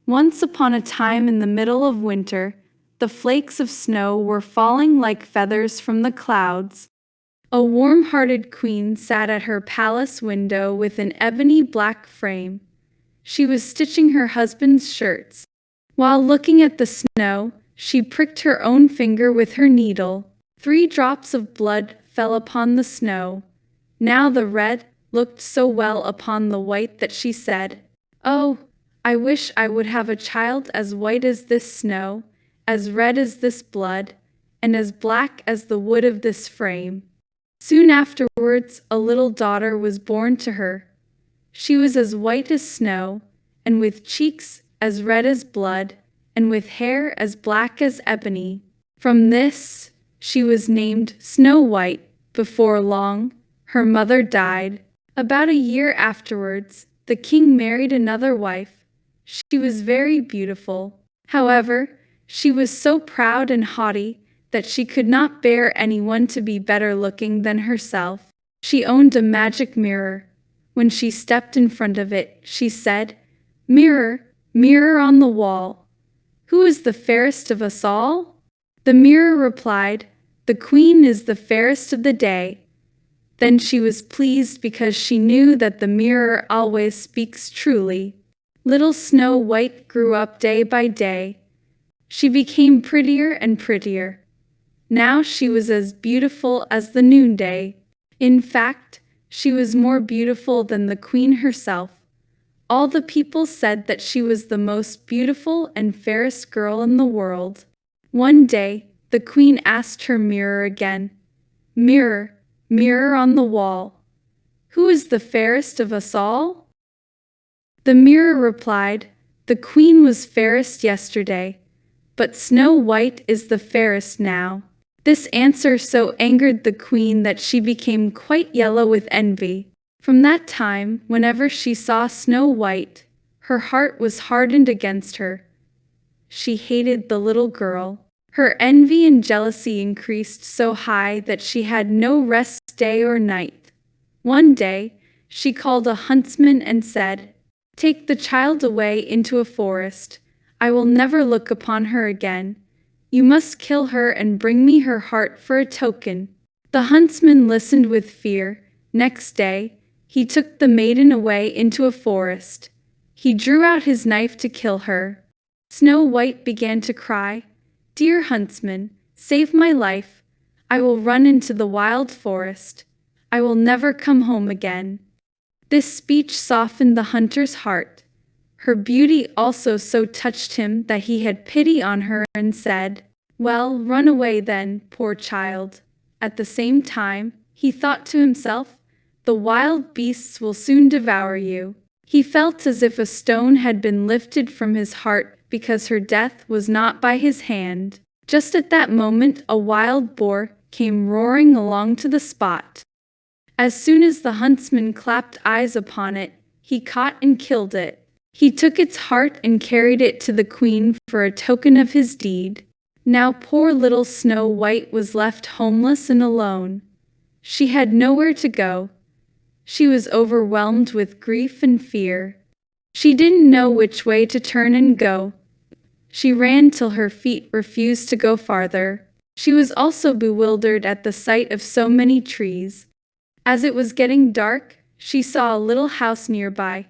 Once upon a time in the middle of winter, the flakes of snow were falling like feathers from the clouds. A warm-hearted queen sat at her palace window with an ebony black frame. She was stitching her husband's shirts. While looking at the snow, she pricked her own finger with her needle. 3 drops of blood fell upon the snow. Now the red looked so well upon the white that she said, "Oh, I wish I would have a child as white as this snow, as red as this blood, and as black as the wood of this frame." Soon afterwards, a little daughter was born to her. She was as white as snow, and with cheeks as red as blood, and with hair as black as ebony. From this, she was named Snow White. Before long, her mother died. About a year afterwards, the king married another wife. She was very beautiful. However, she was so proud and haughty that she could not bear anyone to be better looking than herself. She owned a magic mirror. When she stepped in front of it, she said, "Mirror, mirror on the wall, who is the fairest of us all?" The mirror replied, "The queen is the fairest of the day." Then she was pleased because she knew that the mirror always speaks truly. Little Snow White grew up day by day. She became prettier and prettier. Now she was as beautiful as the noonday. In fact, she was more beautiful than the queen herself. All the people said that she was the most beautiful and fairest girl in the world. One day, the queen asked her mirror again, "Mirror, mirror on the wall, who is the fairest of us all?" The mirror replied, "The queen was fairest yesterday, but Snow White is the fairest now." This answer so angered the queen that she became quite yellow with envy. From that time, whenever she saw Snow White, her heart was hardened against her. She hated the little girl. Her envy and jealousy increased so high that she had no rest day or night. One day, she called a huntsman and said, "Take the child away into a forest. I will never look upon her again. You must kill her and bring me her heart for a token." The huntsman listened with fear. Next day, he took the maiden away into a forest. He drew out his knife to kill her. Snow White began to cry, "Dear huntsman, save my life. I will run into the wild forest. I will never come home again." This speech softened the hunter's heart. Her beauty also so touched him that he had pity on her and said, "Well, run away then, poor child." At the same time, he thought to himself, "The wild beasts will soon devour you." He felt as if a stone had been lifted from his heart because her death was not by his hand. Just at that moment, a wild boar came roaring along to the spot. As soon as the huntsman clapped eyes upon it, he caught and killed it. He took its heart and carried it to the queen for a token of his deed. Now poor little Snow White was left homeless and alone. She had nowhere to go. She was overwhelmed with grief and fear. She didn't know which way to turn and go. She ran till her feet refused to go farther. She was also bewildered at the sight of so many trees. As it was getting dark, she saw a little house nearby.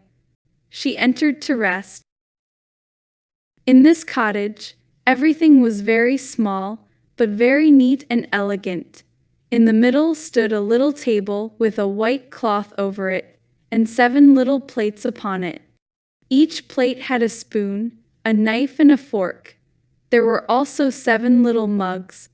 She entered to rest. In this cottage, everything was very small, but very neat and elegant. In the middle stood a little table with a white cloth over it, and 7 little plates upon it. Each plate had a spoon, a knife and a fork. There were also 7 little mugs.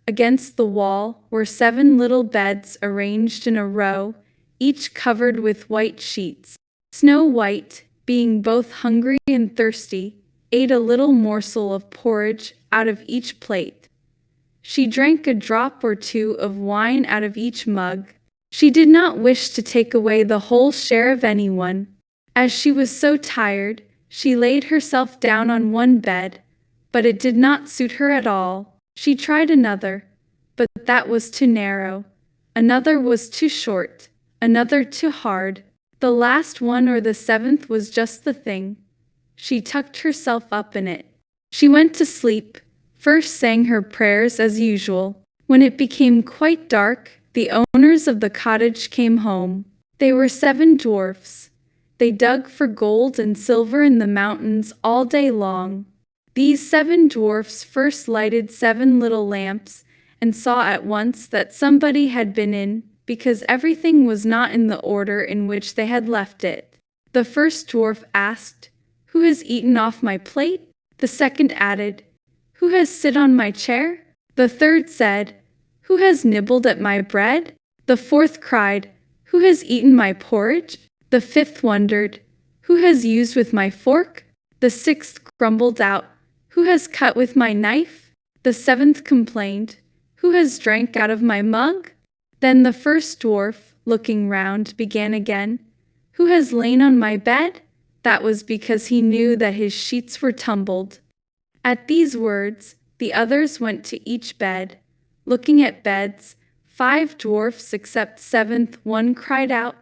Against the wall were 7 little beds arranged in a row, each covered with white sheets. Snow White, being both hungry and thirsty, ate a little morsel of porridge out of each plate. She drank a drop or 2 of wine out of each mug. She did not wish to take away the whole share of anyone. As she was so tired, she laid herself down on one bed, but it did not suit her at all. She tried another, but that was too narrow. Another was too short, another too hard. The last one or the 7th was just the thing. She tucked herself up in it. She went to sleep, first sang her prayers as usual. When it became quite dark, the owners of the cottage came home. They were 7 dwarfs. They dug for gold and silver in the mountains all day long. These 7 dwarfs first lighted 7 little lamps, and saw at once that somebody had been in, because everything was not in the order in which they had left it. The first dwarf asked, "Who has eaten off my plate?" The second added, "Who has sit on my chair?" The third said, "Who has nibbled at my bread?" The fourth cried, "Who has eaten my porridge?" The fifth wondered, "Who has used with my fork?" The sixth grumbled out, "Who has cut with my knife?" The seventh complained, "Who has drank out of my mug?" Then the first dwarf, looking round, began again, "Who has lain on my bed?" That was because he knew that his sheets were tumbled. At these words, the others went to each bed. Looking at beds, 5 dwarfs except 7th one cried out,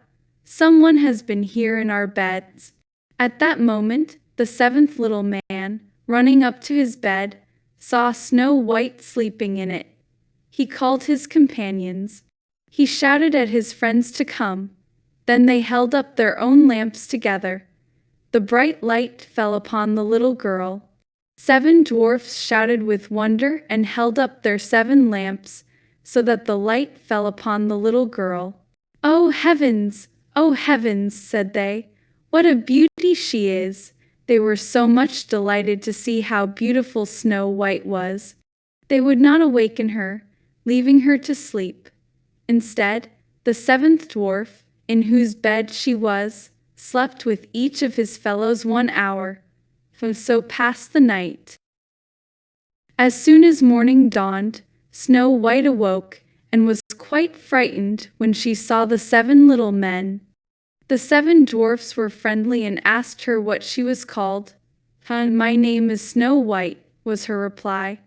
"Someone has been here in our beds." At that moment, the 7th little man, running up to his bed, saw Snow White sleeping in it. He called his companions. He shouted at his friends to come. Then they held up their own lamps together. The bright light fell upon the little girl. 7 dwarfs shouted with wonder and held up their 7 lamps, so that the light fell upon the little girl. "Oh heavens! Oh heavens!" said they. "What a beauty she is!" They were so much delighted to see how beautiful Snow White was. They would not awaken her, leaving her to sleep. Instead, the 7th dwarf, in whose bed she was, slept with each of his fellows 1 hour, and so passed the night. As soon as morning dawned, Snow White awoke, and was quite frightened when she saw the 7 little men. The 7 dwarfs were friendly and asked her what she was called. "My name is Snow White," was her reply.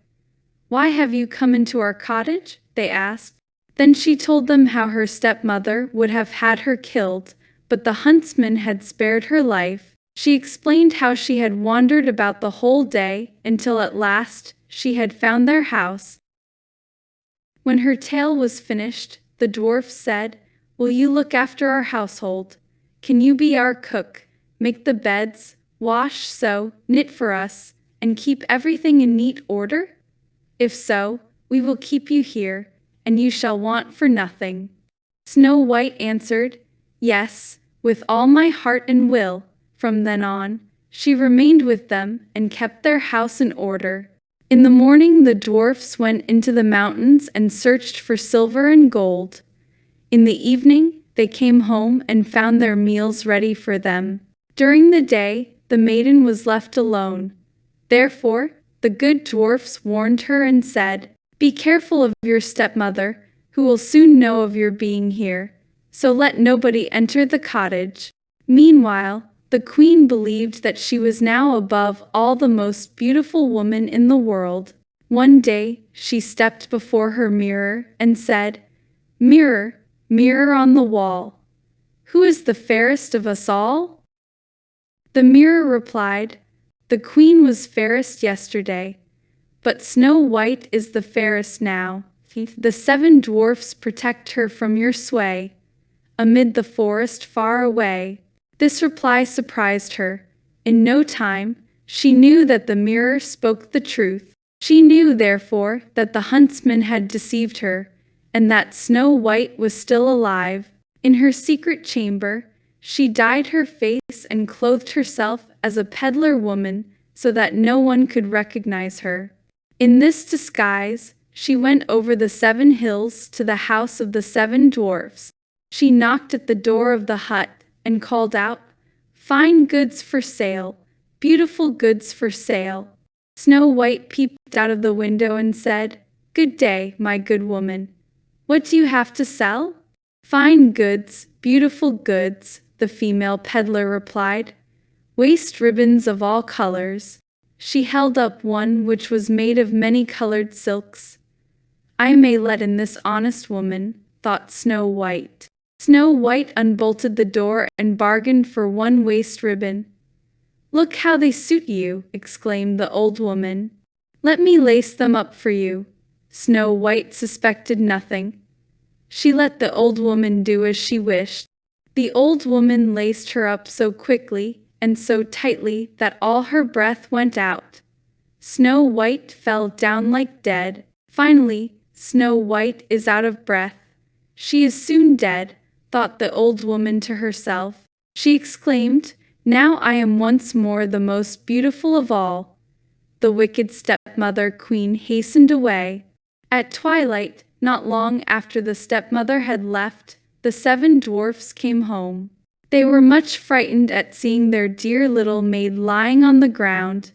"Why have you come into our cottage?" they asked. Then she told them how her stepmother would have had her killed, but the huntsman had spared her life. She explained how she had wandered about the whole day until at last she had found their house. When her tale was finished, the dwarf said, "Will you look after our household? Can you be our cook, make the beds, wash, sew, knit for us, and keep everything in neat order? If so, we will keep you here, and you shall want for nothing." Snow White answered, "Yes, with all my heart and will." From then on, she remained with them and kept their house in order. In the morning the dwarfs went into the mountains and searched for silver and gold. In the evening, they came home and found their meals ready for them. During the day, the maiden was left alone. Therefore, the good dwarfs warned her and said, "Be careful of your stepmother, who will soon know of your being here, so let nobody enter the cottage." Meanwhile, the queen believed that she was now above all the most beautiful woman in the world. One day, she stepped before her mirror and said, "Mirror, mirror on the wall, who is the fairest of us all?" The mirror replied, "The queen was fairest yesterday, but Snow White is the fairest now. The 7 dwarfs protect her from your sway, amid the forest far away." This reply surprised her. In no time, she knew that the mirror spoke the truth. She knew, therefore, that the huntsman had deceived her, and that Snow White was still alive. In her secret chamber, she dyed her face and clothed herself as a peddler woman so that no one could recognize her. In this disguise, she went over the 7 hills to the house of the 7 dwarfs. She knocked at the door of the hut and called out, "Fine goods for sale, beautiful goods for sale." Snow White peeped out of the window and said, "Good day, my good woman. What do you have to sell?" "Fine goods, beautiful goods," the female peddler replied. "Waist ribbons of all colors." She held up one which was made of many-colored silks. "I may let in this honest woman," thought Snow White. Snow White unbolted the door and bargained for 1 waist ribbon. "Look how they suit you," exclaimed the old woman. "Let me lace them up for you." Snow White suspected nothing. She let the old woman do as she wished. The old woman laced her up so quickly and so tightly that all her breath went out. Snow White fell down like dead. Finally, Snow White is out of breath. "She is soon dead," thought the old woman to herself. She exclaimed, "Now I am once more the most beautiful of all." The wicked stepmother queen hastened away. At twilight, not long after the stepmother had left, the 7 dwarfs came home. They were much frightened at seeing their dear little maid lying on the ground,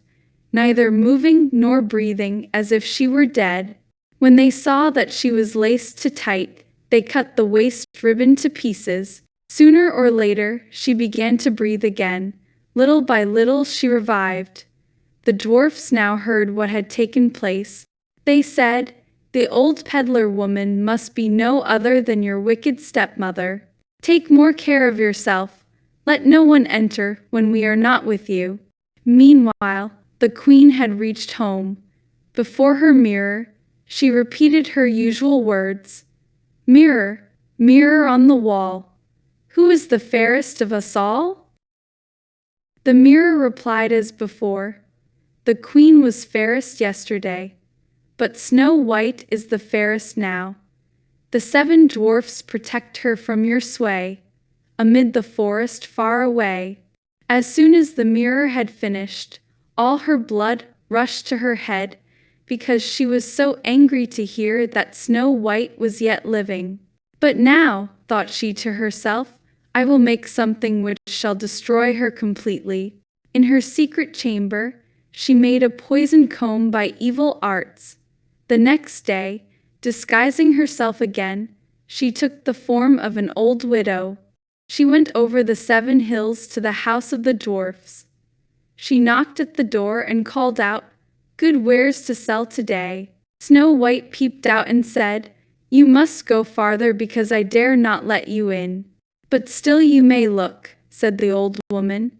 neither moving nor breathing, as if she were dead. When they saw that she was laced too tight, they cut the waist ribbon to pieces. Sooner or later, she began to breathe again. Little by little she revived. The dwarfs now heard what had taken place. They said, "The old peddler woman must be no other than your wicked stepmother. Take more care of yourself. Let no one enter when we are not with you." Meanwhile, the queen had reached home. Before her mirror, she repeated her usual words. "Mirror, mirror on the wall, who is the fairest of us all?" The mirror replied as before, "The queen was fairest yesterday, but Snow White is the fairest now. The 7 dwarfs protect her from your sway, amid the forest far away." As soon as the mirror had finished, all her blood rushed to her head, because she was so angry to hear that Snow White was yet living. "But now," thought she to herself, "I will make something which shall destroy her completely." In her secret chamber, she made a poisoned comb by evil arts. The next day, disguising herself again, she took the form of an old widow. She went over the 7 hills to the house of the dwarfs. She knocked at the door and called out, "Good wares to sell today." Snow White peeped out and said, "You must go farther because I dare not let you in." "But still you may look," said the old woman.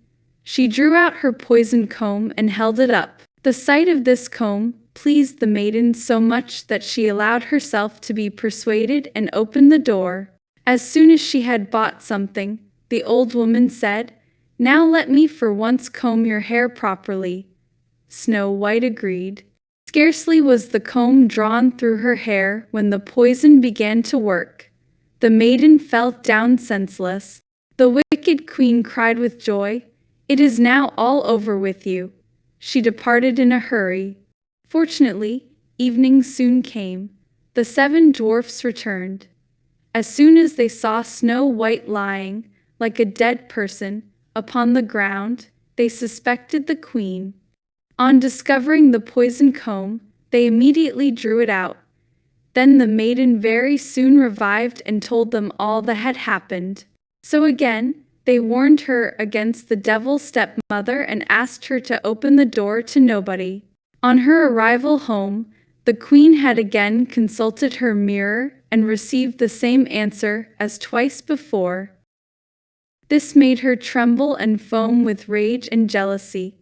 She drew out her poisoned comb and held it up. The sight of this comb pleased the maiden so much that she allowed herself to be persuaded and opened the door. As soon as she had bought something, the old woman said, "Now let me for once comb your hair properly." Snow White agreed. Scarcely was the comb drawn through her hair when the poison began to work. The maiden fell down senseless. The wicked queen cried with joy, "It is now all over with you." She departed in a hurry. Fortunately, evening soon came. The 7 dwarfs returned. As soon as they saw Snow White lying, like a dead person, upon the ground, they suspected the queen. On discovering the poisoned comb, they immediately drew it out. Then the maiden very soon revived and told them all that had happened. So again, they warned her against the devil stepmother and asked her to open the door to nobody. On her arrival home, the queen had again consulted her mirror and received the same answer as twice before. This made her tremble and foam with rage and jealousy.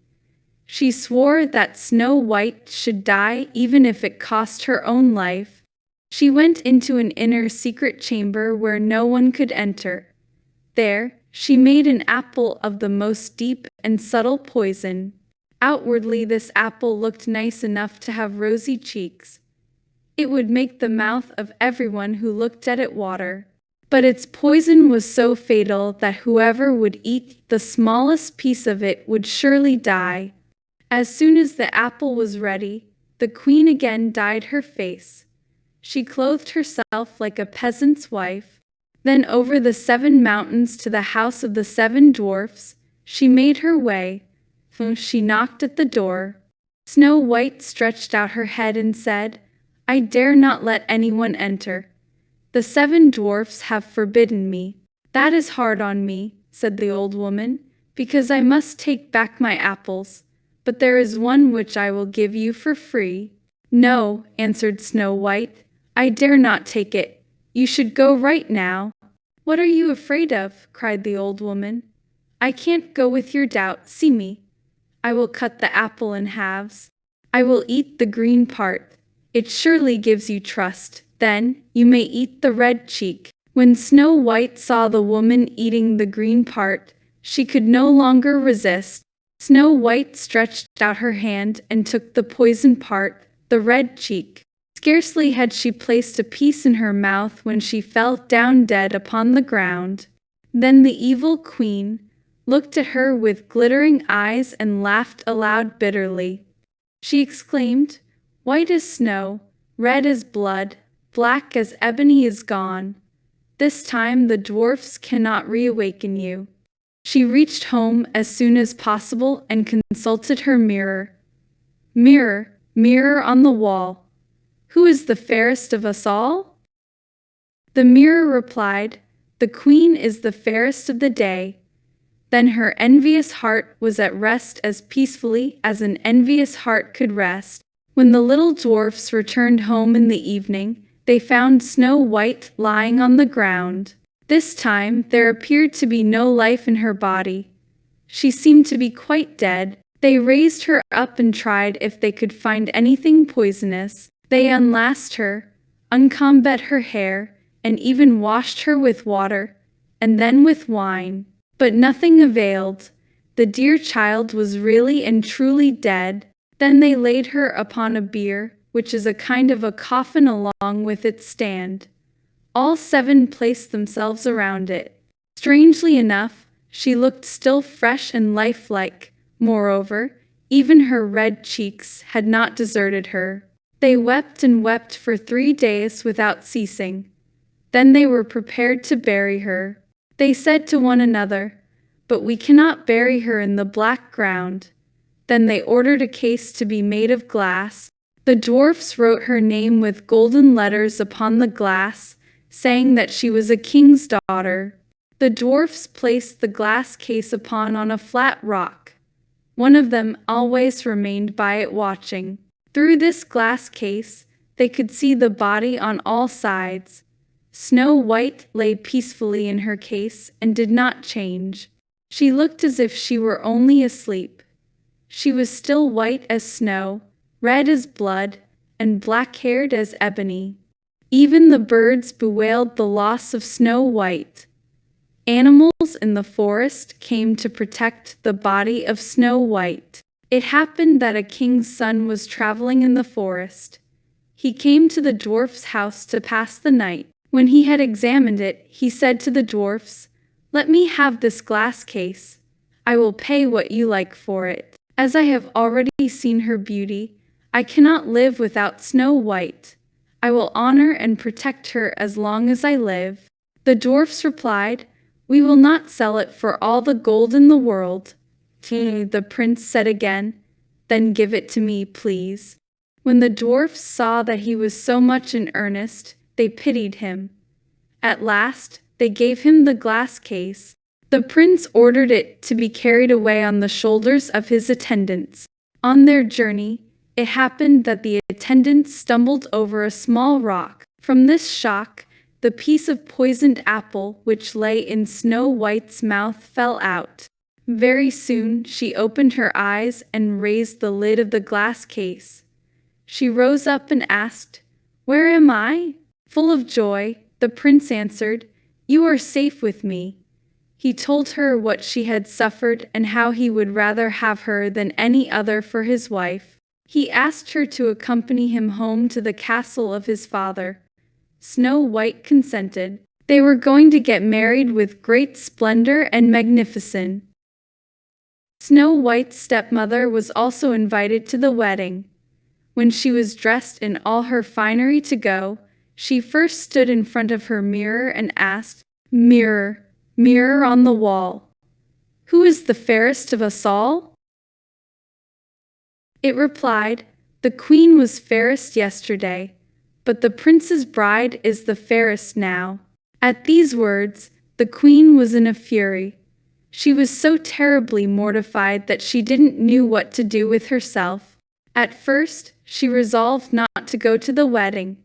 She swore that Snow White should die even if it cost her own life. She went into an inner secret chamber where no one could enter. There, she made an apple of the most deep and subtle poison. Outwardly, this apple looked nice enough to have rosy cheeks. It would make the mouth of everyone who looked at it water. But its poison was so fatal that whoever would eat the smallest piece of it would surely die. As soon as the apple was ready, the queen again dyed her face. She clothed herself like a peasant's wife. Then over the 7 mountains to the house of the 7 dwarfs, she made her way. She knocked at the door. Snow White stretched out her head and said, "I dare not let anyone enter. The 7 dwarfs have forbidden me." "That is hard on me," said the old woman, "because I must take back my apples. But there is one which I will give you for free." "No," answered Snow White, "I dare not take it. You should go right now." "What are you afraid of?" cried the old woman. "I can't go with your doubt. See me. I will cut the apple in halves. I will eat the green part. It surely gives you trust. Then you may eat the red cheek." When Snow White saw the woman eating the green part, she could no longer resist. Snow White stretched out her hand and took the poisoned part, the red cheek. Scarcely had she placed a piece in her mouth when she fell down dead upon the ground. Then the evil queen looked at her with glittering eyes and laughed aloud bitterly. She exclaimed, "White as snow, red as blood, black as ebony is gone. This time the dwarfs cannot reawaken you." She reached home as soon as possible and consulted her mirror. "Mirror, mirror on the wall, who is the fairest of us all?" The mirror replied, "The queen is the fairest of the day." Then her envious heart was at rest as peacefully as an envious heart could rest. When the little dwarfs returned home in the evening, they found Snow White lying on the ground. This time there appeared to be no life in her body. She seemed to be quite dead. They raised her up and tried if they could find anything poisonous. They unlaced her, uncombed her hair, and even washed her with water, and then with wine. But nothing availed. The dear child was really and truly dead. Then they laid her upon a bier, which is a kind of a coffin along with its stand. All 7 placed themselves around it. Strangely enough, she looked still fresh and lifelike. Moreover, even her red cheeks had not deserted her. They wept and wept for 3 days without ceasing. Then they were prepared to bury her. They said to one another, "But we cannot bury her in the black ground." Then they ordered a case to be made of glass. The dwarfs wrote her name with golden letters upon the glass, saying that she was a king's daughter. The dwarfs placed the glass case upon a flat rock. One of them always remained by it watching. Through this glass case, they could see the body on all sides. Snow White lay peacefully in her case and did not change. She looked as if she were only asleep. She was still white as snow, red as blood, and black-haired as ebony. Even the birds bewailed the loss of Snow White. Animals in the forest came to protect the body of Snow White. It happened that a king's son was traveling in the forest. He came to the dwarf's house to pass the night. When he had examined it, he said to the dwarfs, "Let me have this glass case. I will pay what you like for it. As I have already seen her beauty, I cannot live without Snow White. I will honor and protect her as long as I live." The dwarfs replied, "We will not sell it for all the gold in the world." The prince said again, "Then give it to me, please." When the dwarfs saw that he was so much in earnest, they pitied him. At last, they gave him the glass case. The prince ordered it to be carried away on the shoulders of his attendants. On their journey, it happened that the attendants stumbled over a small rock. From this shock, the piece of poisoned apple which lay in Snow White's mouth fell out. Very soon she opened her eyes and raised the lid of the glass case. She rose up and asked, "Where am I?" Full of joy, the prince answered, "You are safe with me." He told her what she had suffered and how he would rather have her than any other for his wife. He asked her to accompany him home to the castle of his father. Snow White consented. They were going to get married with great splendor and magnificence. Snow White's stepmother was also invited to the wedding. When she was dressed in all her finery to go, she first stood in front of her mirror and asked, "Mirror, mirror on the wall, who is the fairest of us all?" It replied, "The queen was fairest yesterday, but the prince's bride is the fairest now." At these words, the queen was in a fury. She was so terribly mortified that she didn't know what to do with herself. At first, she resolved not to go to the wedding.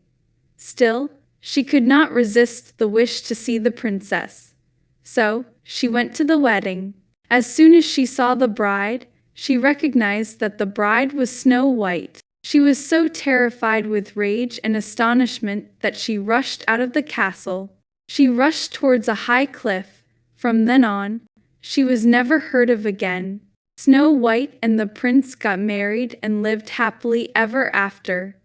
Still, she could not resist the wish to see the princess. So, she went to the wedding. As soon as she saw the bride, she recognized that the bride was Snow White. She was so terrified with rage and astonishment that she rushed out of the castle. She rushed towards a high cliff. From then on, she was never heard of again. Snow White and the prince got married and lived happily ever after.